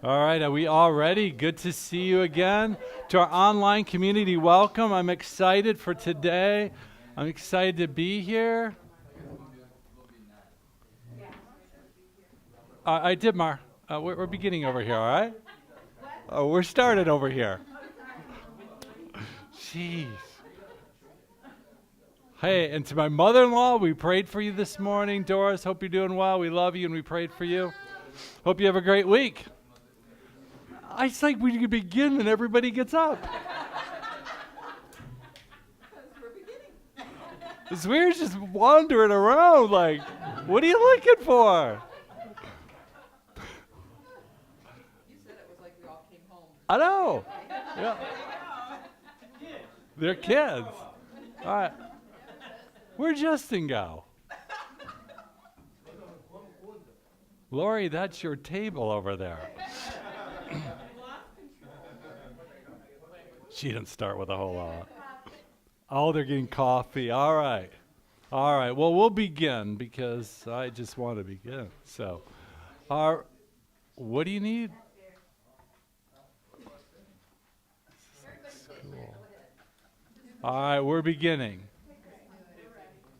All right, are we all ready? Good to see you again. To our online community, welcome. I'm excited for today. I'm excited to be here. I did, Mar. We're beginning over here, all right? We're started over here. Jeez. Hey, and to my mother-in-law, we prayed for you this morning. Doris, hope you're doing well. We love you and we prayed for you. Hope you have a great week. It's like we can begin and everybody gets up. It's weird just wandering around like, what are you looking for? You said it was like we all came home. I know. Yeah. They're kids. All right. Where'd Justin go? Lori, that's your table over there. She didn't start with a whole lot. Oh, they're getting coffee. All right. All right. Well, we'll begin because I just want to begin. So, what do you need? Cool. All right, we're beginning.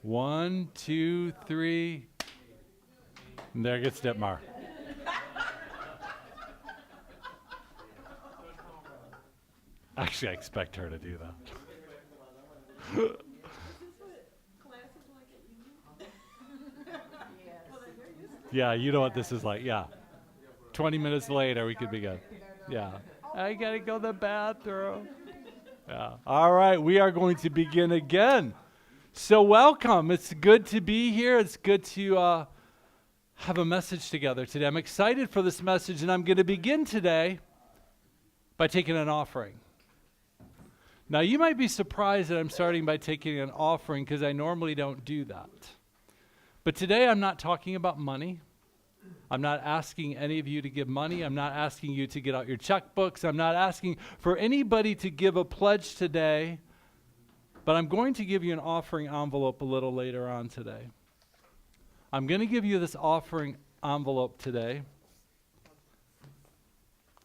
1, 2, 3. And there gets Ditmar. Actually, I expect her to do that. Yeah, you know what this is like. Yeah. 20 minutes later, we could be good. Yeah. I got to go to the bathroom. Yeah. All right, we are going to begin again. So welcome. It's good to be here. It's good to have a message together today. I'm excited for this message, and I'm going to begin today by taking an offering. Now, you might be surprised that I'm starting by taking an offering because I normally don't do that. But today I'm not talking about money. I'm not asking any of you to give money. I'm not asking you to get out your checkbooks. I'm not asking for anybody to give a pledge today. But I'm going to give you an offering envelope a little later on today. I'm going to give you this offering envelope today,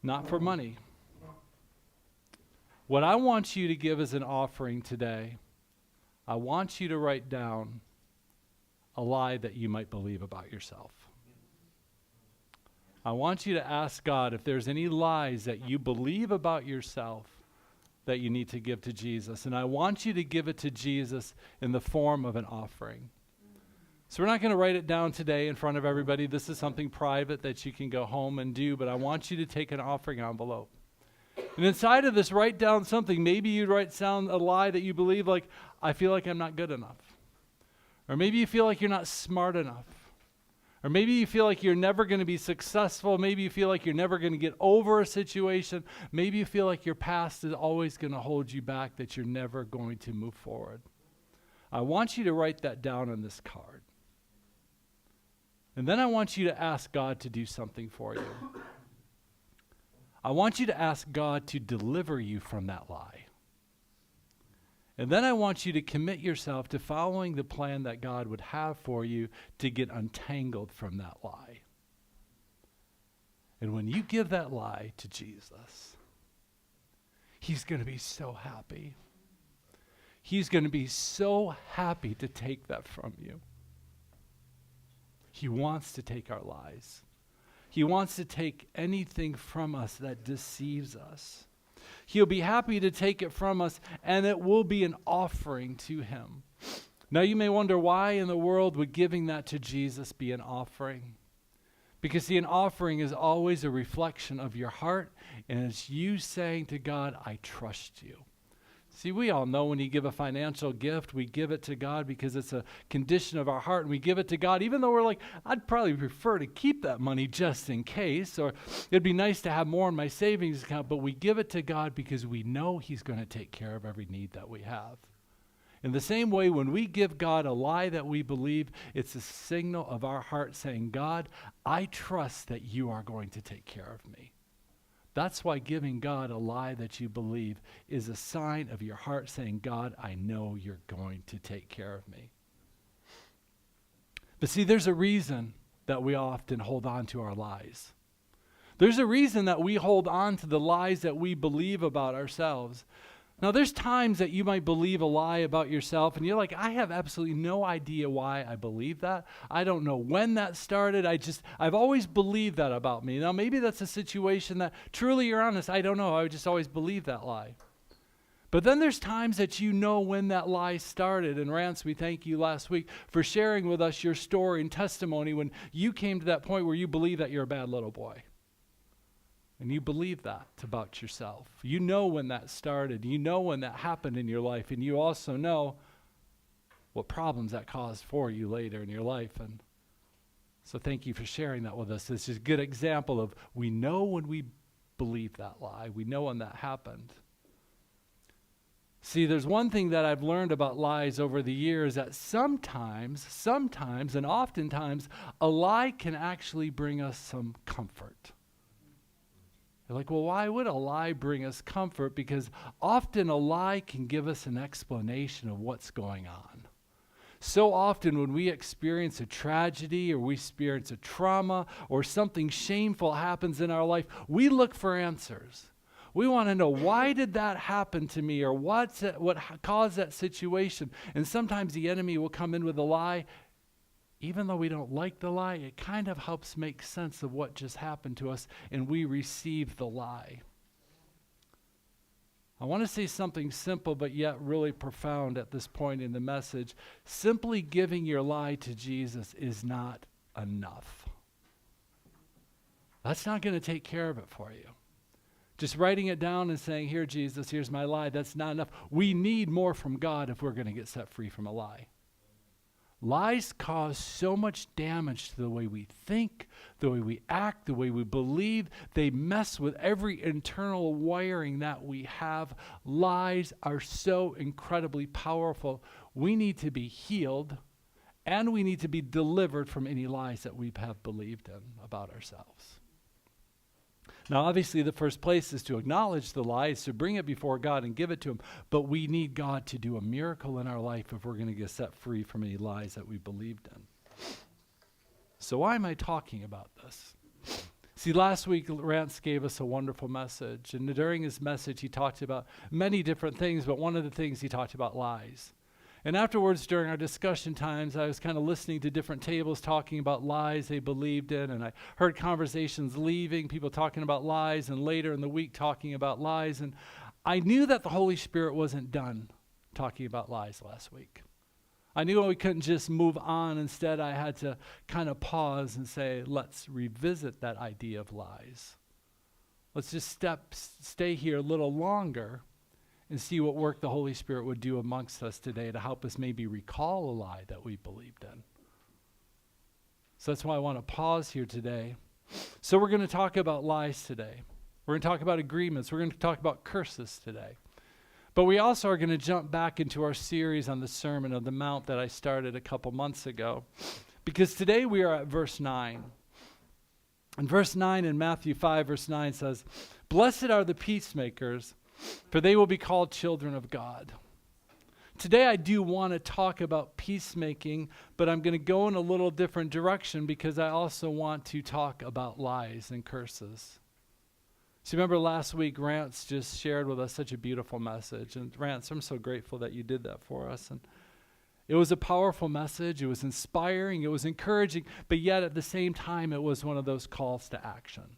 not for money. What I want you to give as an offering today, I want you to write down a lie that you might believe about yourself. I want you to ask God if there's any lies that you believe about yourself that you need to give to Jesus. And I want you to give it to Jesus in the form of an offering. So we're not going to write it down today in front of everybody. This is something private that you can go home and do, but I want you to take an offering envelope. And inside of this, write down something. Maybe you write down a lie that you believe, like, I feel like I'm not good enough. Or maybe you feel like you're not smart enough. Or maybe you feel like you're never going to be successful. Maybe you feel like you're never going to get over a situation. Maybe you feel like your past is always going to hold you back, that you're never going to move forward. I want you to write that down on this card. And then I want you to ask God to do something for you. I want you to ask God to deliver you from that lie. And then I want you to commit yourself to following the plan that God would have for you to get untangled from that lie. And when you give that lie to Jesus, He's going to be so happy. He's going to be so happy to take that from you. He wants to take our lies. He wants to take anything from us that deceives us. He'll be happy to take it from us, and it will be an offering to Him. Now, you may wonder, why in the world would giving that to Jesus be an offering? Because, see, an offering is always a reflection of your heart, and it's you saying to God, I trust you. See, we all know when you give a financial gift, we give it to God because it's a condition of our heart, and we give it to God even though we're like, I'd probably prefer to keep that money just in case, or it'd be nice to have more in my savings account, but we give it to God because we know He's going to take care of every need that we have. In the same way, when we give God a lie that we believe, it's a signal of our heart saying, God, I trust that you are going to take care of me. That's why giving God a lie that you believe is a sign of your heart saying, God, I know you're going to take care of me. But see, there's a reason that we often hold on to our lies. There's a reason that we hold on to the lies that we believe about ourselves. Now, there's times that you might believe a lie about yourself, and you're like, I have absolutely no idea why I believe that. I don't know when that started. I've always believed that about me. Now, maybe that's a situation that, truly, you're honest, I don't know. I would just always believe that lie. But then there's times that you know when that lie started. And Rance, we thank you last week for sharing with us your story and testimony when you came to that point where you believe that you're a bad little boy. And you believe that about yourself. You know when that started. You know when that happened in your life. And you also know what problems that caused for you later in your life. And so thank you for sharing that with us. This is a good example of we know when we believe that lie. We know when that happened. See, there's one thing that I've learned about lies over the years, that sometimes, and oftentimes, a lie can actually bring us some comfort. You're like, well, why would a lie bring us comfort? Because often a lie can give us an explanation of what's going on. So often when we experience a tragedy or we experience a trauma or something shameful happens in our life, we look for answers. We want to know, why did that happen to me, or what caused that situation? And sometimes the enemy will come in with a lie. Even though we don't like the lie, it kind of helps make sense of what just happened to us, and we receive the lie. I want to say something simple but yet really profound at this point in the message. Simply giving your lie to Jesus is not enough. That's not going to take care of it for you. Just writing it down and saying, here, Jesus, here's my lie, that's not enough. We need more from God if we're going to get set free from a lie. Lies cause so much damage to the way we think, the way we act, the way we believe. They mess with every internal wiring that we have. Lies are so incredibly powerful. We need to be healed, and we need to be delivered from any lies that we have believed in about ourselves. Now, obviously, the first place is to acknowledge the lies, to bring it before God and give it to Him. But we need God to do a miracle in our life if we're going to get set free from any lies that we believed in. So why am I talking about this? See, last week, Rance gave us a wonderful message. And during his message, he talked about many different things, but one of the things he talked about lies. And afterwards, during our discussion times, I was kind of listening to different tables talking about lies they believed in, and I heard conversations leaving, people talking about lies, and later in the week talking about lies. And I knew that the Holy Spirit wasn't done talking about lies last week. I knew we couldn't just move on. Instead, I had to kind of pause and say, let's revisit that idea of lies. Let's just stay here a little longer and see what work the Holy Spirit would do amongst us today to help us maybe recall a lie that we believed in. So that's why I want to pause here today. So we're going to talk about lies today. We're going to talk about agreements. We're going to talk about curses today. But we also are going to jump back into our series on the Sermon on the Mount that I started a couple months ago. Because today we are at verse 9. And verse 9 in Matthew 5, verse 9 says, "Blessed are the peacemakers, for they will be called children of God." Today I do want to talk about peacemaking, but I'm going to go in a little different direction because I also want to talk about lies and curses. So remember last week, Rance just shared with us such a beautiful message. And Rance, I'm so grateful that you did that for us. And it was a powerful message. It was inspiring. It was encouraging. But yet at the same time, it was one of those calls to action.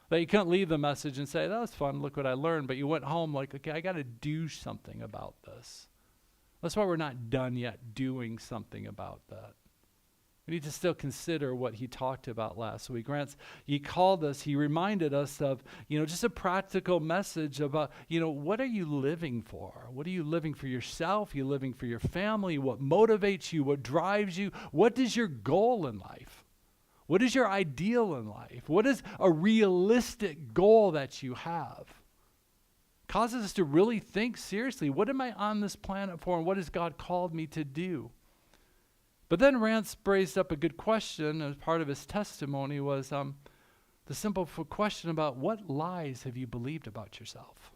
That you couldn't leave the message and say, that was fun, look what I learned. But you went home like, okay, I got to do something about this. That's why we're not done yet doing something about that. We need to still consider what he talked about last week. Rance, he called us, he reminded us of, just a practical message about, what are you living for? What are you living for yourself? Are you living for your family? What motivates you? What drives you? What is your goal in life? What is your ideal in life? What is a realistic goal that you have? Causes us to really think seriously, what am I on this planet for, and what has God called me to do? But then Rance raised up a good question as part of his testimony was the simple question about what lies have you believed about yourself?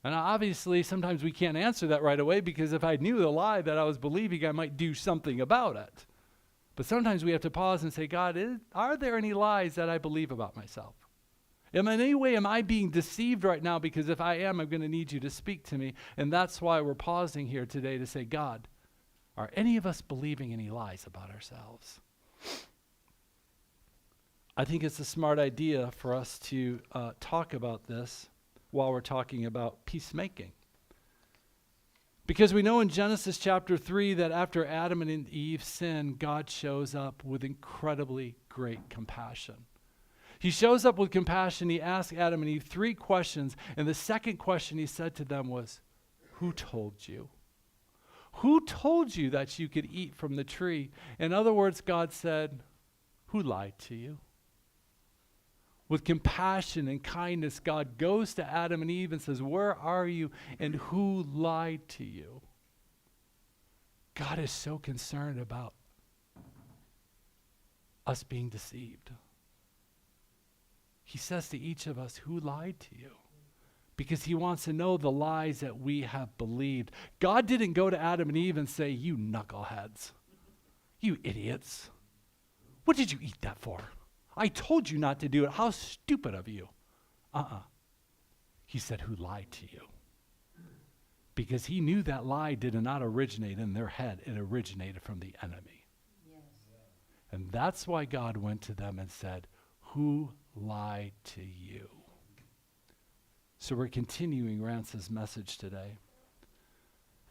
And obviously, sometimes we can't answer that right away because if I knew the lie that I was believing, I might do something about it. But sometimes we have to pause and say, God, are there any lies that I believe about myself? In any way, am I being deceived right now? Because if I am, I'm going to need you to speak to me. And that's why we're pausing here today to say, God, are any of us believing any lies about ourselves? I think it's a smart idea for us to talk about this while we're talking about peacemaking. Because we know in Genesis chapter 3 that after Adam and Eve sinned, God shows up with incredibly great compassion. He shows up with compassion. He asked Adam and Eve 3 questions. And the second question he said to them was, who told you? Who told you that you could eat from the tree? In other words, God said, who lied to you? With compassion and kindness, God goes to Adam and Eve and says, where are you and who lied to you? God is so concerned about us being deceived. He says to each of us, who lied to you? Because he wants to know the lies that we have believed. God didn't go to Adam and Eve and say, you knuckleheads, you idiots. What did you eat that for? I told you not to do it. How stupid of you. He said, who lied to you? Because he knew that lie did not originate in their head. It originated from the enemy. Yes. And that's why God went to them and said, who lied to you? So we're continuing Rance's message today.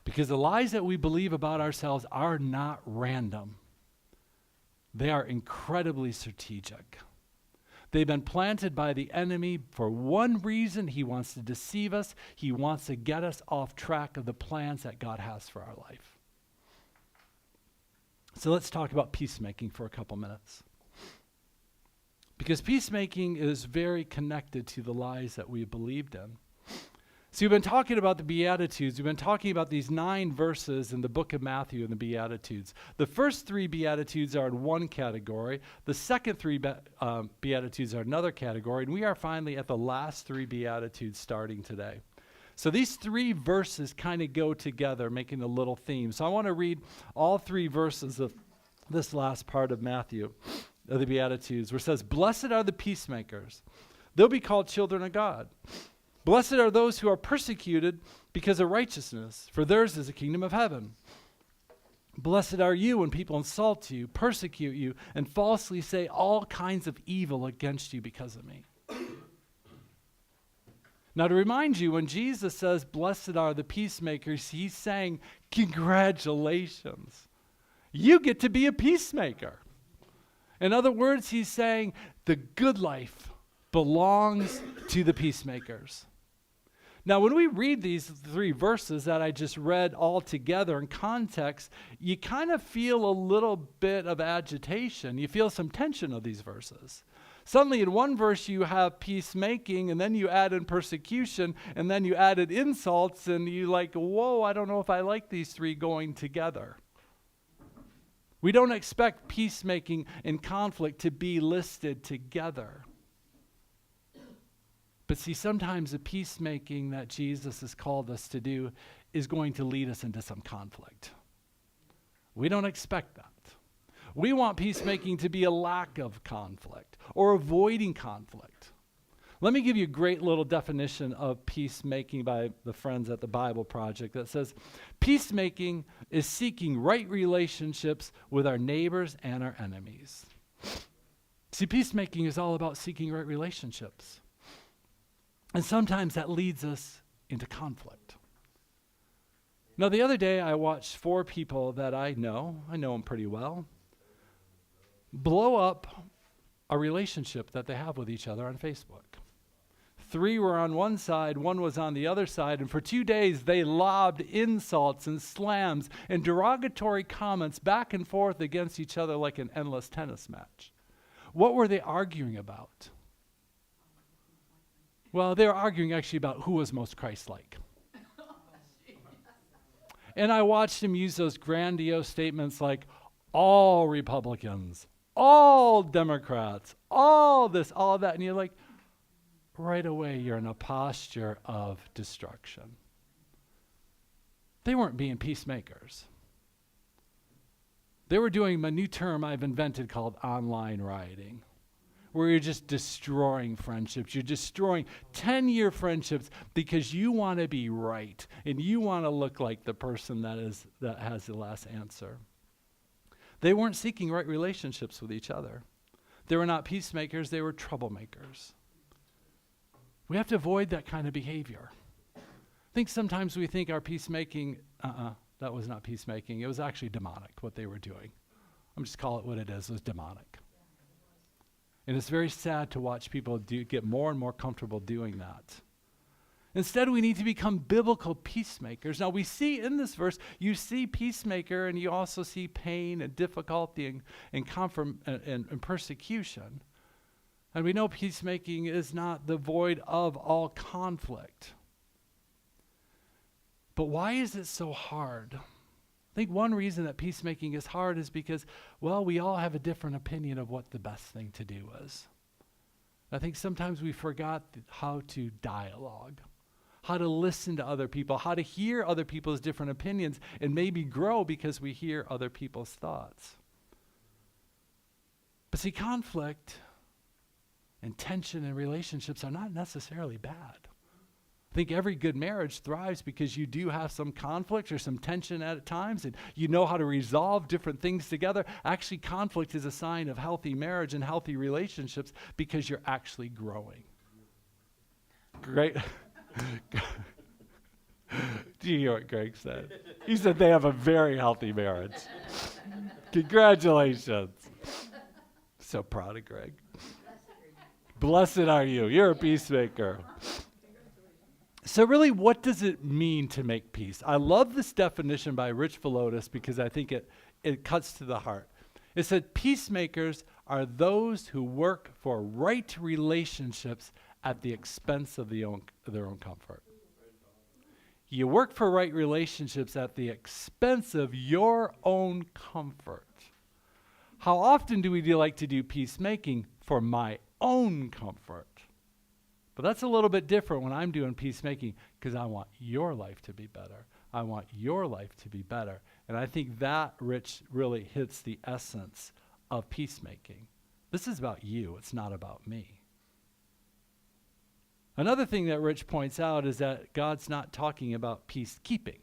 Because the lies that we believe about ourselves are not random. They are incredibly strategic. They've been planted by the enemy for one reason. He wants to deceive us. He wants to get us off track of the plans that God has for our life. So let's talk about peacemaking for a couple minutes. Because peacemaking is very connected to the lies that we believed in. So we've been talking about the Beatitudes. We've been talking about these 9 verses in the book of Matthew in the Beatitudes. The first 3 Beatitudes are in one category. The second 3 Beatitudes are another category. And we are finally at the last 3 Beatitudes starting today. So these 3 verses kind of go together, making a little theme. So I want to read all 3 verses of this last part of Matthew, of the Beatitudes, where it says, blessed are the peacemakers. They'll be called children of God. Blessed are those who are persecuted because of righteousness, for theirs is the kingdom of heaven. Blessed are you when people insult you, persecute you, and falsely say all kinds of evil against you because of me. Now to remind you, when Jesus says, blessed are the peacemakers, he's saying, congratulations. You get to be a peacemaker. In other words, he's saying the good life belongs to the peacemakers. Now, when we read these 3 verses that I just read all together in context, you kind of feel a little bit of agitation. You feel some tension of these verses. Suddenly in one verse you have peacemaking, and then you add in persecution, and then you added insults, and you like, whoa, I don't know if I like these 3 going together. We don't expect peacemaking and conflict to be listed together. But see, sometimes the peacemaking that Jesus has called us to do is going to lead us into some conflict. We don't expect that. We want peacemaking to be a lack of conflict or avoiding conflict. Let me give you a great little definition of peacemaking by the friends at the Bible Project that says, peacemaking is seeking right relationships with our neighbors and our enemies. See, peacemaking is all about seeking right relationships. And sometimes that leads us into conflict. Now, the other day I watched 4 people that I know them pretty well, blow up a relationship that they have with each other on Facebook. 3 were on one side, 1 was on the other side, and for 2 days they lobbed insults and slams and derogatory comments back and forth against each other like an endless tennis match. What were they arguing about? Well, they were arguing actually about who was most Christ-like. And I watched him use those grandiose statements like, all Republicans, all Democrats, all this, all that. And you're like, right away, you're in a posture of destruction. They weren't being peacemakers. They were doing a new term I've invented called online rioting, where you're just destroying friendships. You're destroying 10-year friendships because you want to be right and you want to look like the person that has the last answer. They weren't seeking right relationships with each other. They were not peacemakers, they were troublemakers. We have to avoid that kind of behavior. I think sometimes we think our peacemaking, that was not peacemaking. It was actually demonic, what they were doing. I'm just call it what it is. It was demonic. And it's very sad to watch people get more and more comfortable doing that. Instead, we need to become biblical peacemakers. Now, we see in this verse, you see peacemaker, and you also see pain and difficulty and persecution. And we know peacemaking is not the void of all conflict. But why is it so hard? I think one reason that peacemaking is hard is because, well, we all have a different opinion of what the best thing to do is. I think sometimes we forgot how to dialogue, how to listen to other people, how to hear other people's different opinions, and maybe grow because we hear other people's thoughts. But see, conflict and tension in relationships are not necessarily bad. I think every good marriage thrives because you do have some conflict or some tension at times, and you know how to resolve different things together. Actually, conflict is a sign of healthy marriage and healthy relationships because you're actually growing. Great. Do you hear what Greg said? He said they have a very healthy marriage. Congratulations. So proud of Greg. Blessed are you. You're a peacemaker. So really, what does it mean to make peace? I love this definition by Rich Villodas because I think it cuts to the heart. It said, peacemakers are those who work for right relationships at the expense of their own comfort. You work for right relationships at the expense of your own comfort. How often do we like to do peacemaking for my own comfort? But that's a little bit different when I'm doing peacemaking because I want your life to be better. I want your life to be better. And I think that, Rich, really hits the essence of peacemaking. This is about you. It's not about me. Another thing that Rich points out is that God's not talking about peacekeeping.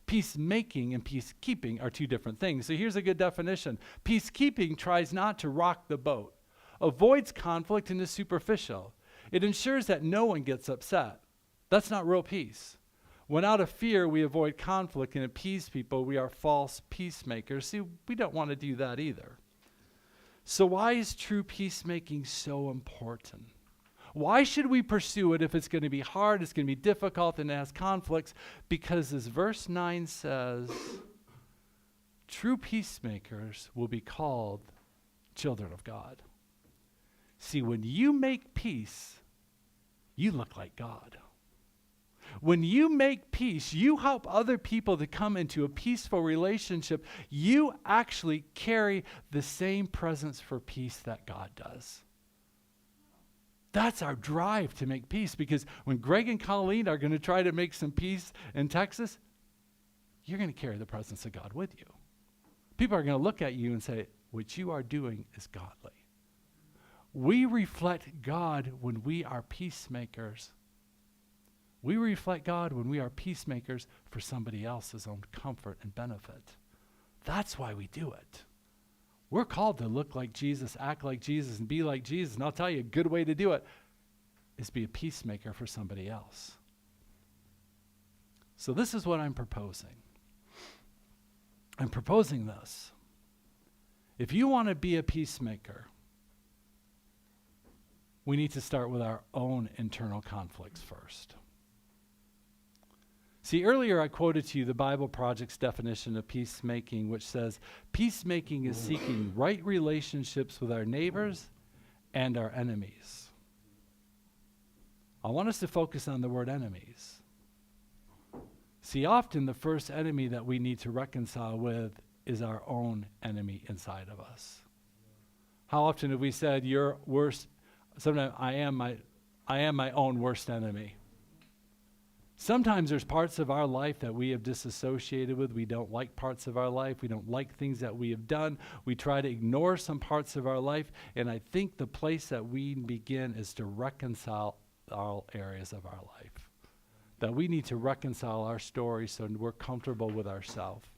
Peacemaking and peacekeeping are two different things. So here's a good definition. Peacekeeping tries not to rock the boat, avoids conflict, and is superficial. It ensures that no one gets upset. That's not real peace. When out of fear we avoid conflict and appease people, we are false peacemakers. See, we don't want to do that either. So why is true peacemaking so important? Why should we pursue it if it's going to be hard, it's going to be difficult, and it has conflicts? Because as verse 9 says, true peacemakers will be called children of God. See, when you make peace, you look like God. When you make peace, you help other people to come into a peaceful relationship. You actually carry the same presence for peace that God does. That's our drive to make peace, because when Greg and Colleen are going to try to make some peace in Texas, you're going to carry the presence of God with you. People are going to look at you and say, what you are doing is godly. We reflect God when we are peacemakers. We reflect God when we are peacemakers for somebody else's own comfort and benefit. That's why we do it. We're called to look like Jesus, act like Jesus, and be like Jesus. And I'll tell you, a good way to do it is be a peacemaker for somebody else. So this is what I'm proposing. I'm proposing this. If you want to be a peacemaker, we need to start with our own internal conflicts first. See, earlier I quoted to you the Bible Project's definition of peacemaking, which says, peacemaking is seeking right relationships with our neighbors and our enemies. I want us to focus on the word enemies. See, often the first enemy that we need to reconcile with is our own enemy inside of us. How often have we said, you're worse? Sometimes I am my own worst enemy. Sometimes there's parts of our life that we have disassociated with. We don't like parts of our life. We don't like things that we have done. We try to ignore some parts of our life. And I think the place that we begin is to reconcile all areas of our life. That we need to reconcile our story so we're comfortable with ourselves.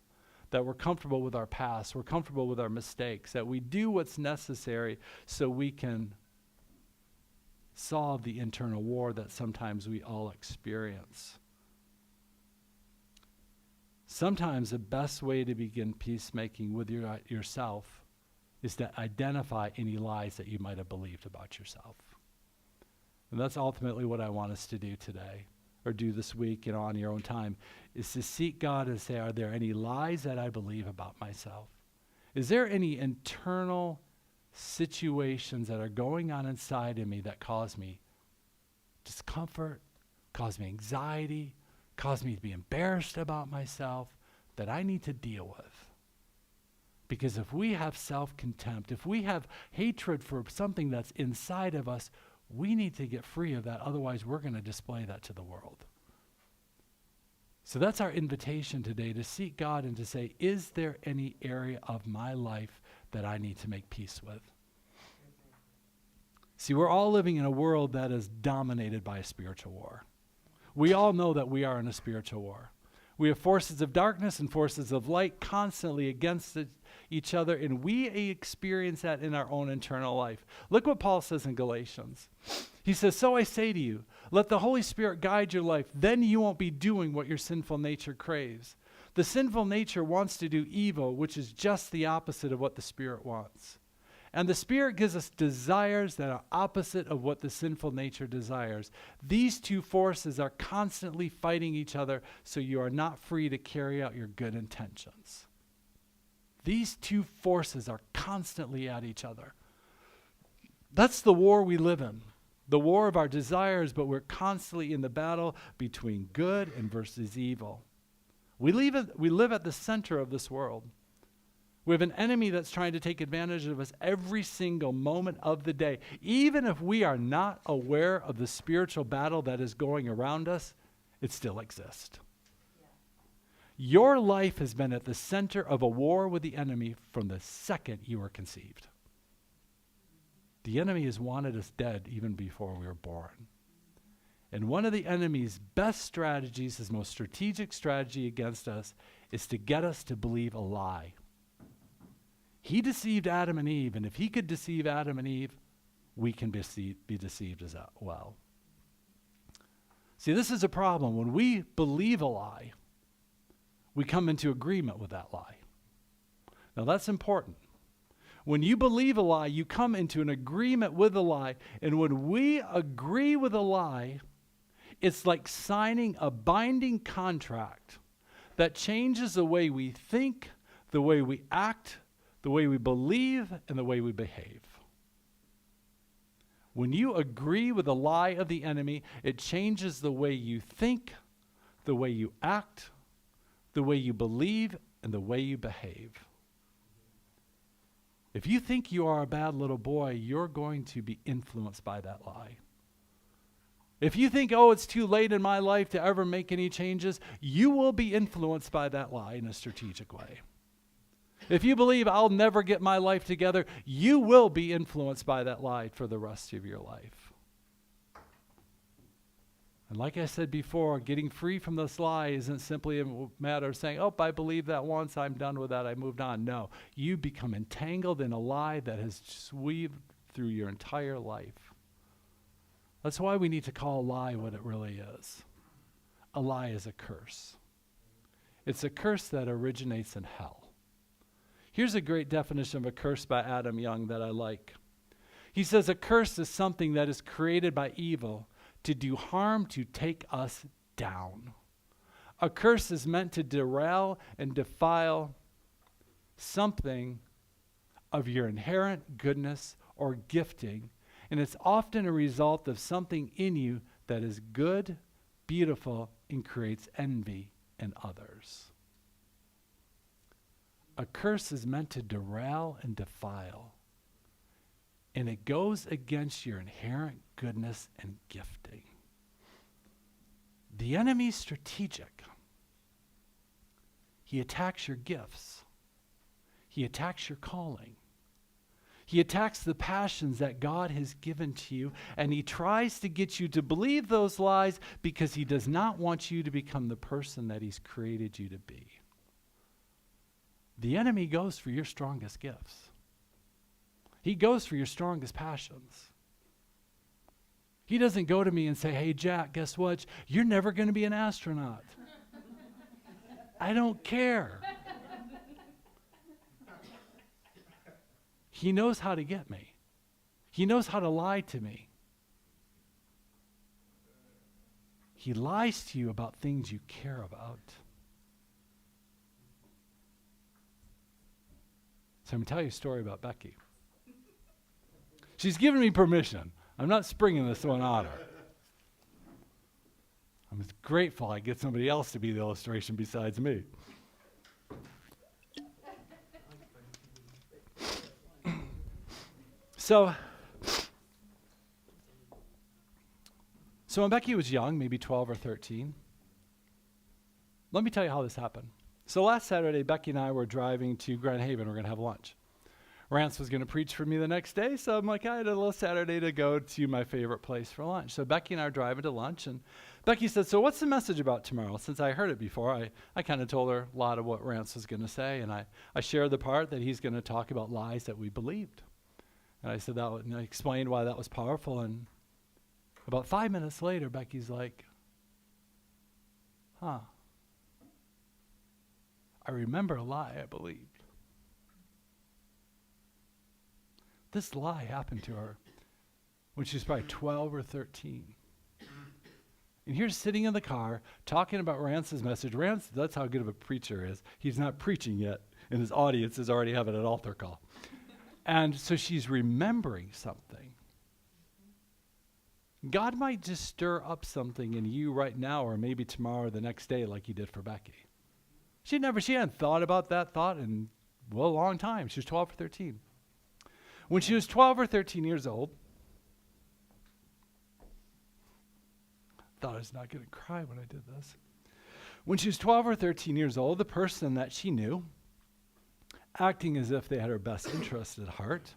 That we're comfortable with our past. We're comfortable with our mistakes. That we do what's necessary so we can solve the internal war that sometimes we all experience. Sometimes the best way to begin peacemaking with yourself is to identify any lies that you might have believed about yourself. And that's ultimately what I want us to do today, or do this week, on your own time, is to seek God and say, are there any lies that I believe about myself? Is there any internal situations that are going on inside of me that cause me discomfort, cause me anxiety, cause me to be embarrassed about myself, that I need to deal with? Because if we have self-contempt, if we have hatred for something that's inside of us, we need to get free of that. Otherwise, we're going to display that to the world. So that's our invitation today, to seek God and to say, is there any area of my life that I need to make peace with? See, we're all living in a world that is dominated by a spiritual war. We all know that we are in a spiritual war. We have forces of darkness and forces of light constantly against each other, and we experience that in our own internal life. Look what Paul says in Galatians. He says, so I say to you, let the Holy Spirit guide your life. Then you won't be doing what your sinful nature craves. The sinful nature wants to do evil, which is just the opposite of what the Spirit wants. And the Spirit gives us desires that are opposite of what the sinful nature desires. These two forces are constantly fighting each other, so you are not free to carry out your good intentions. These two forces are constantly at each other. That's the war we live in. The war of our desires, but we're constantly in the battle between good and versus evil. We live at the center of this world. We have an enemy that's trying to take advantage of us every single moment of the day. Even if we are not aware of the spiritual battle that is going around us, it still exists. Yeah. Your life has been at the center of a war with the enemy from the second you were conceived. The enemy has wanted us dead even before we were born. And one of the enemy's best strategies, his most strategic strategy against us, is to get us to believe a lie. He deceived Adam and Eve, and if he could deceive Adam and Eve, we can be deceived as well. See, this is a problem. When we believe a lie, we come into agreement with that lie. Now, that's important. When you believe a lie, you come into an agreement with a lie, and when we agree with a lie, it's like signing a binding contract that changes the way we think, the way we act, the way we believe, and the way we behave. When you agree with the lie of the enemy, it changes the way you think, the way you act, the way you believe, and the way you behave. If you think you are a bad little boy, you're going to be influenced by that lie. If you think, it's too late in my life to ever make any changes, you will be influenced by that lie in a strategic way. If you believe I'll never get my life together, you will be influenced by that lie for the rest of your life. And like I said before, getting free from this lie isn't simply a matter of saying, I believe that once, I'm done with that, I moved on. No, you become entangled in a lie that has weaved through your entire life. That's why we need to call a lie what it really is. A lie is a curse. It's a curse that originates in hell. Here's a great definition of a curse by Adam Young that I like. He says, a curse is something that is created by evil to do harm, to take us down. A curse is meant to derail and defile something of your inherent goodness or gifting, and it's often a result of something in you that is good, beautiful, and creates envy in others. A curse is meant to derail and defile, and it goes against your inherent goodness and gifting. The enemy's strategic. He attacks your gifts. He attacks your calling. He attacks the passions that God has given to you, and he tries to get you to believe those lies because he does not want you to become the person that he's created you to be. The enemy goes for your strongest gifts. He goes for your strongest passions. He doesn't go to me and say, hey, Jack, guess what? You're never going to be an astronaut. I don't care. He knows how to get me. He knows how to lie to me. He lies to you about things you care about. So I'm going to tell you a story about Becky. She's given me permission. I'm not springing this one on her. I'm grateful I get somebody else to be the illustration besides me. So when Becky was young, maybe 12 or 13, let me tell you how this happened. So last Saturday, Becky and I were driving to Grand Haven. We're going to have lunch. Rance was going to preach for me the next day, so I'm like, I had a little Saturday to go to my favorite place for lunch. So Becky and I are driving to lunch, and Becky said, so what's the message about tomorrow? Since I heard it before, I kind of told her a lot of what Rance was going to say, and I shared the part that he's going to talk about lies that we believed. And I said that, and I explained why that was powerful, and about 5 minutes later, Becky's like, I remember a lie I believed. This lie happened to her when she was probably 12 or 13. And here's sitting in the car talking about Rance's message. Rance, that's how good of a preacher is. He's not preaching yet, and his audience is already having an altar call. And so she's remembering something. God might just stir up something in you right now or maybe tomorrow or the next day like he did for Becky. She hadn't thought about that thought in, a long time. She was 12 or 13. When she was 12 or 13 years old, thought I was not going to cry when I did this. When she was 12 or 13 years old, the person that she knew, acting as if they had her best interest at heart,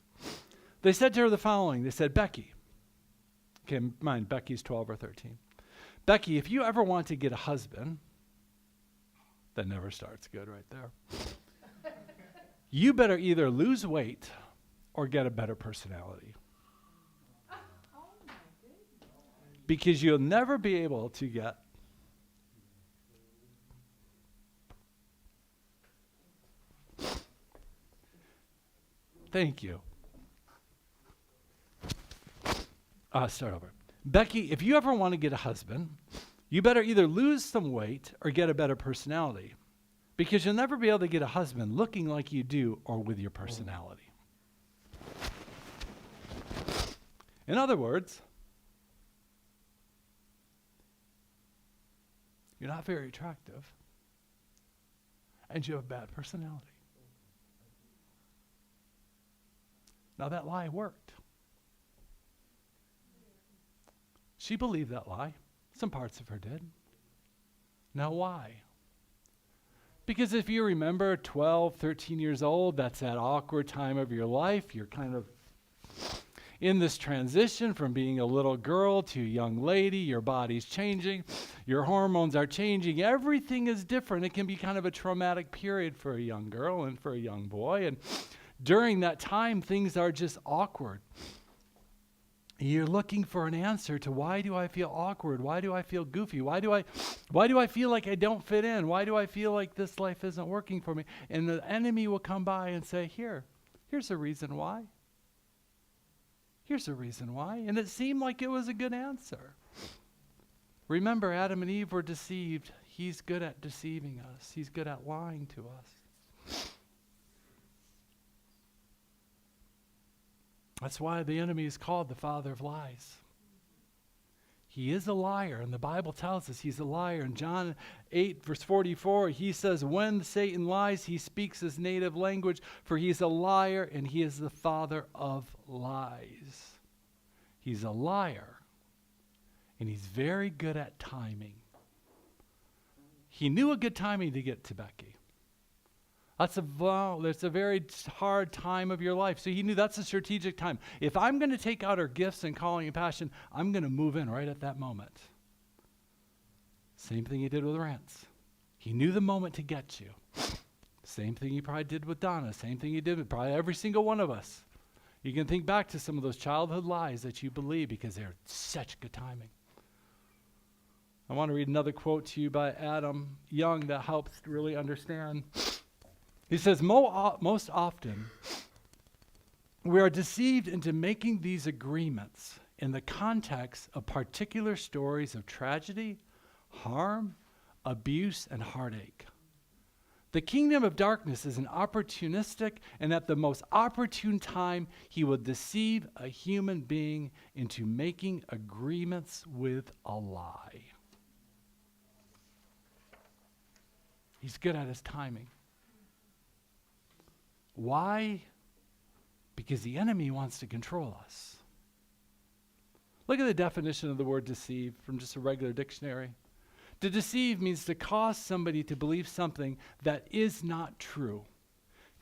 they said to her the following. They said, Becky, okay, mind, Becky's 12 or 13. Becky, if you ever want to get a husband, that never starts good right there. You better either lose weight or get a better personality. Because you'll never be able to get Thank you. Start over. Becky, if you ever want to get a husband, you better either lose some weight or get a better personality. Because you'll never be able to get a husband looking like you do or with your personality. In other words, you're not very attractive and you have a bad personality. Now that lie worked. She believed that lie. Some parts of her did. Now why? Because if you remember 12, 13 years old, that's that awkward time of your life. You're kind of in this transition from being a little girl to a young lady. Your body's changing. Your hormones are changing. Everything is different. It can be kind of a traumatic period for a young girl and for a young boy. And during that time, things are just awkward. You're looking for an answer to why do I feel awkward? Why do I feel goofy? Why do I feel like I don't fit in? Why do I feel like this life isn't working for me? And the enemy will come by and say, here's a reason why. Here's a reason why. And it seemed like it was a good answer. Remember, Adam and Eve were deceived. He's good at deceiving us. He's good at lying to us. That's why the enemy is called the father of lies. He is a liar, and the Bible tells us he's a liar. In John 8, verse 44, he says, when Satan lies, he speaks his native language, for he's a liar, and he is the father of lies. He's a liar, and he's very good at timing. he knew a good timing to get to Becky. That's a very hard time of your life. So he knew that's a strategic time. If I'm going to take out her gifts and calling and passion, I'm going to move in right at that moment. Same thing he did with Rance. He knew the moment to get you. Same thing he probably did with Donna. Same thing he did with probably every single one of us. You can think back to some of those childhood lies that you believe because they're such good timing. I want to read another quote to you by Adam Young that helps really understand. He says, most often, we are deceived into making these agreements in the context of particular stories of tragedy, harm, abuse, and heartache. The kingdom of darkness is an opportunistic, and at the most opportune time, he will deceive a human being into making agreements with a lie. He's good at his timing. Why? Because the enemy wants to control us. Look at the definition of the word deceive from just a regular dictionary. To deceive means to cause somebody to believe something that is not true,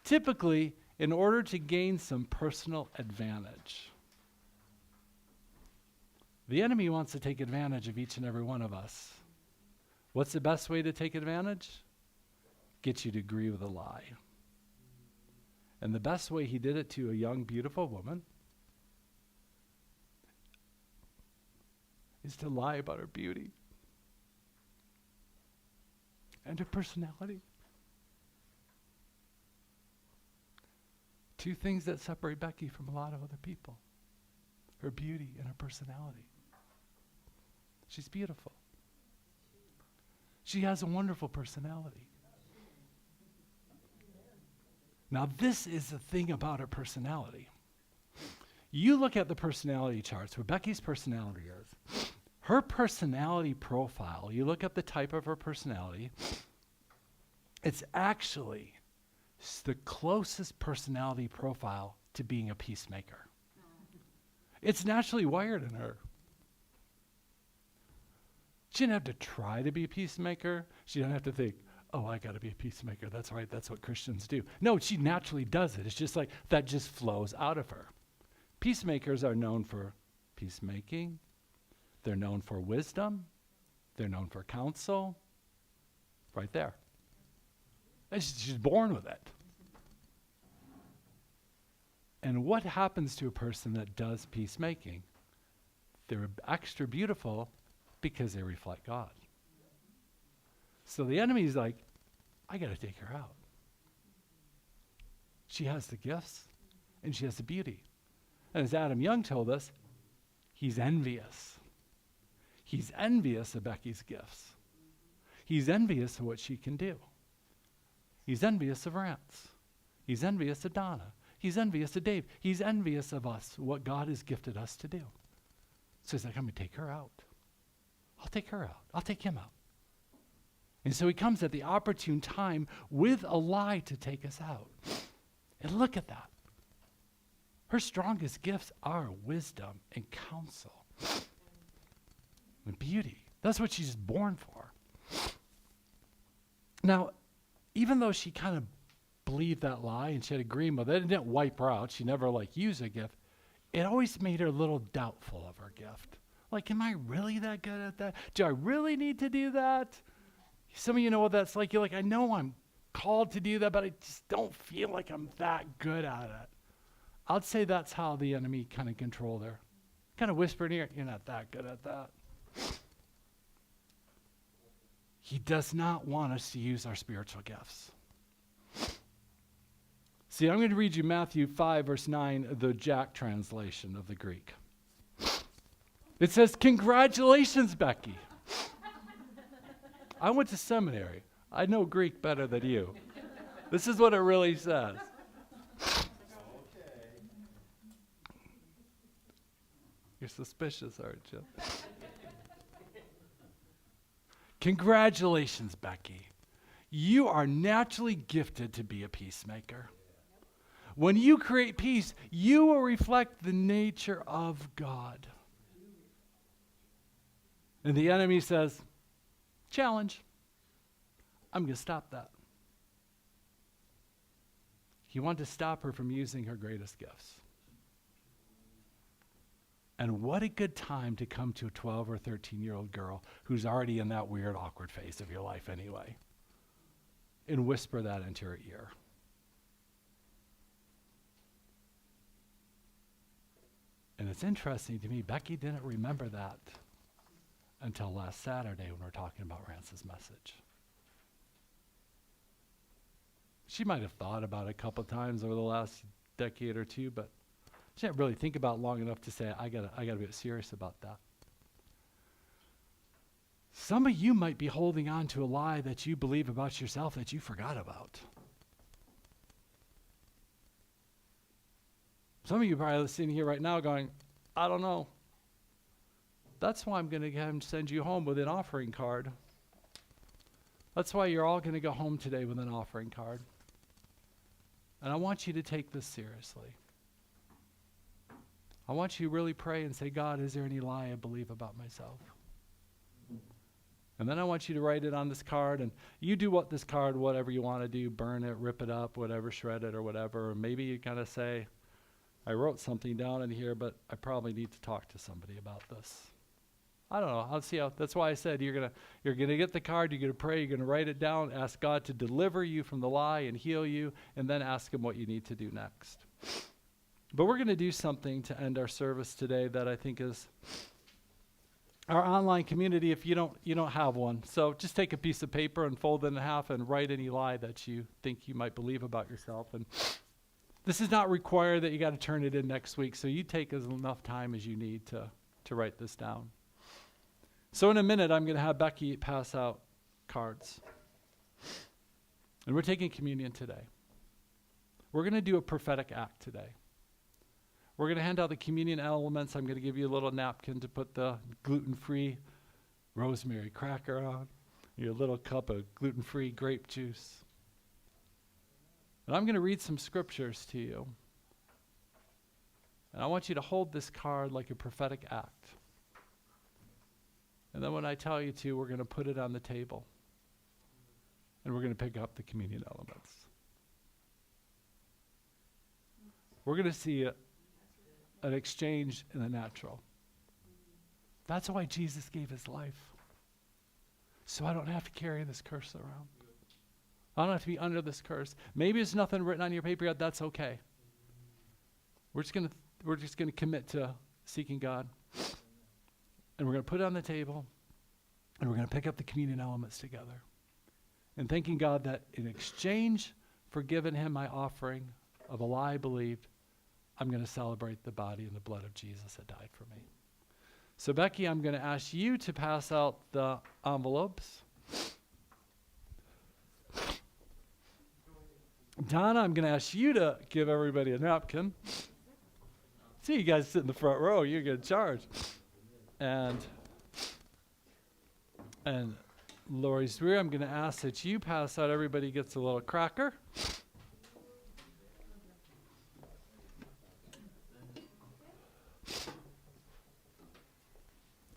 typically in order to gain some personal advantage. The enemy wants to take advantage of each and every one of us. What's the best way to take advantage? Get you to agree with a lie. And the best way he did it to a young, beautiful woman is to lie about her beauty and her personality. Two things that separate Becky from a lot of other people: her beauty and her personality. She's beautiful. She has a wonderful personality. Now, this is the thing about her personality. You look at the personality charts, where Becky's personality is. Her personality profile, you look at the type of her personality, it's actually the closest personality profile to being a peacemaker. It's naturally wired in her. She didn't have to try to be a peacemaker. She didn't have to think, oh, I got to be a peacemaker. That's right. That's what Christians do. No, she naturally does it. It's just like that just flows out of her. Peacemakers are known for peacemaking. They're known for wisdom. They're known for counsel. Right there. And she's born with it. And what happens to a person that does peacemaking? They're extra beautiful because they reflect God. So the enemy's like, I got to take her out. She has the gifts and she has the beauty. And as Adam Young told us, he's envious. He's envious of Becky's gifts. He's envious of what she can do. He's envious of Rance. He's envious of Donna. He's envious of Dave. He's envious of us, what God has gifted us to do. So he's like, I'm going to take her out. I'll take her out. I'll take him out. And so he comes at the opportune time with a lie to take us out. And look at that. Her strongest gifts are wisdom and counsel and beauty. That's what she's born for. Now, even though she kind of believed that lie and she had agreement with it, it didn't wipe her out. She never used a gift. It always made her a little doubtful of her gift. Like, am I really that good at that? Do I really need to do that? Some of you know what that's like. You're like, I know I'm called to do that, but I just don't feel like I'm that good at it. I'd say that's how the enemy kind of controlled her. Kind of whispered in her, you're not that good at that. He does not want us to use our spiritual gifts. See, I'm going to read you Matthew 5, verse 9, the Jack translation of the Greek. It says, congratulations, Becky. I went to seminary. I know Greek better than you. This is what it really says. Okay. You're suspicious, aren't you? Congratulations, Becky. You are naturally gifted to be a peacemaker. When you create peace, you will reflect the nature of God. And the enemy says, challenge. I'm going to stop that. He wanted to stop her from using her greatest gifts. And what a good time to come to a 12 or 13-year-old girl who's already in that weird, awkward phase of your life anyway, and whisper that into her ear. And it's interesting to me, Becky didn't remember that until last Saturday when we're talking about Rance's message. She might have thought about it a couple times over the last decade or two, but she didn't really think about it long enough to say, I gotta be serious about that. Some of you might be holding on to a lie that you believe about yourself that you forgot about. Some of you are probably sitting here right now going, I don't know. That's why I'm going to send you home with an offering card. That's why you're all going to go home today with an offering card. And I want you to take this seriously. I want you to really pray and say, God, is there any lie I believe about myself? And then I want you to write it on this card, and you do what this card, whatever you want to do, burn it, rip it up, whatever, shred it or whatever. Or maybe you kind of say, I wrote something down in here, but I probably need to talk to somebody about this. I don't know. I'll see how. That's why I said you're gonna get the card. You're gonna pray. You're gonna write it down. Ask God to deliver you from the lie and heal you, and then ask Him what you need to do next. But we're gonna do something to end our service today that I think is our online community. If you don't have one, so just take a piece of paper and fold it in half and write any lie that you think you might believe about yourself. And this is not required that you got to turn it in next week. So you take enough time as you need to write this down. So in a minute, I'm going to have Becky pass out cards. And we're taking communion today. We're going to do a prophetic act today. We're going to hand out the communion elements. I'm going to give you a little napkin to put the gluten-free rosemary cracker on, your little cup of gluten-free grape juice. And I'm going to read some scriptures to you. And I want you to hold this card like a prophetic act. And then when I tell you to, we're going to put it on the table. And we're going to pick up the communion elements. We're going to see an exchange in the natural. That's why Jesus gave His life. So I don't have to carry this curse around. I don't have to be under this curse. Maybe there's nothing written on your paper yet. That's okay. We're just gonna commit to seeking God, and we're gonna put it on the table, and we're gonna pick up the communion elements together, and thanking God that in exchange for giving Him my offering of a lie I believed, I'm gonna celebrate the body and the blood of Jesus that died for me. So Becky, I'm gonna ask you to pass out the envelopes. Donna, I'm going to ask you to give everybody a napkin. See, you guys sit in the front row. You're in charge. And Lori Zweer, I'm going to ask that you pass out. Everybody gets a little cracker.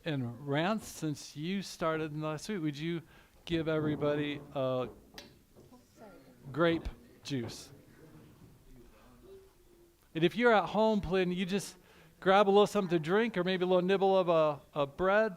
And Rance, since you started last week, would you give everybody a grape juice? And if you're at home playing, you just grab a little something to drink or maybe a little nibble of a bread.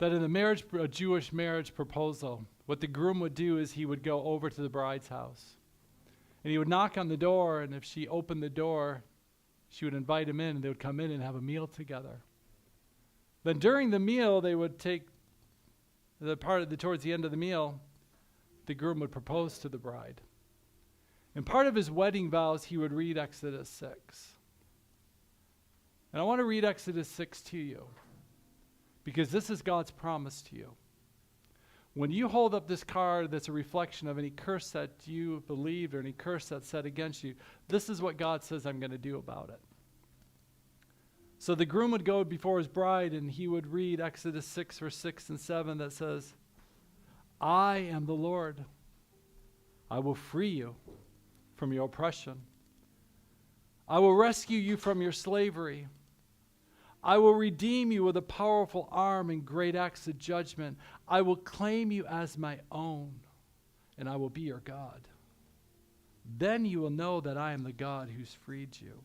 that in a Jewish marriage proposal, what the groom would do is he would go over to the bride's house. And he would knock on the door, and if she opened the door, she would invite him in, and they would come in and have a meal together. Then during the meal, they would take towards the end of the meal, the groom would propose to the bride. And part of his wedding vows, he would read Exodus 6. And I want to read Exodus 6 to you, because this is God's promise to you. When you hold up this card that's a reflection of any curse that you believed or any curse that's said against you, this is what God says I'm going to do about it. So the groom would go before his bride and he would read Exodus 6, verse 6 and 7 that says, I am the Lord. I will free you from your oppression. I will rescue you from your slavery. I will redeem you with a powerful arm and great acts of judgment. I will claim you as my own, and I will be your God. Then you will know that I am the God who's freed you.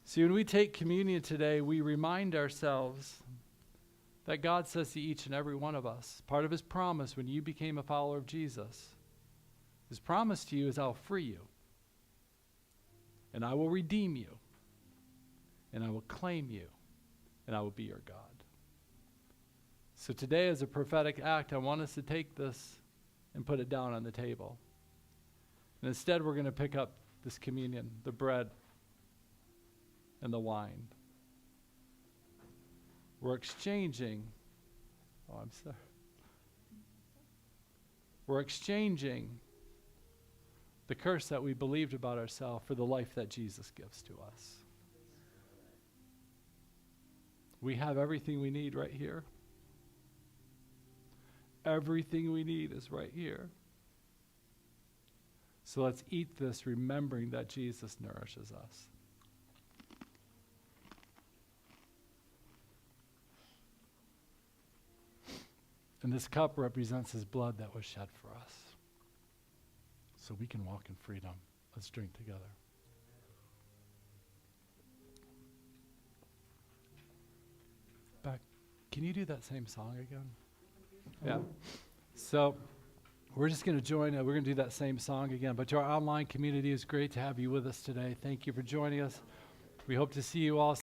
See, when we take communion today, we remind ourselves that God says to each and every one of us, part of his promise when you became a follower of Jesus, his promise to you is I'll free you, and I will redeem you, and I will claim you, and I will be your God. So today, as a prophetic act, I want us to take this and put it down on the table. And instead, we're going to pick up this communion, the bread and the wine. We're exchanging, we're exchanging the curse that we believed about ourselves for the life that Jesus gives to us. We have everything we need right here. Everything we need is right here. So let's eat this remembering that Jesus nourishes us. And this cup represents his blood that was shed for us, so we can walk in freedom. Let's drink together. Back. Can you do that same song again? Yeah. So we're just going to join. We're going to do that same song again. But to our online community, it's great to have you with us today. Thank you for joining us. We hope to see you all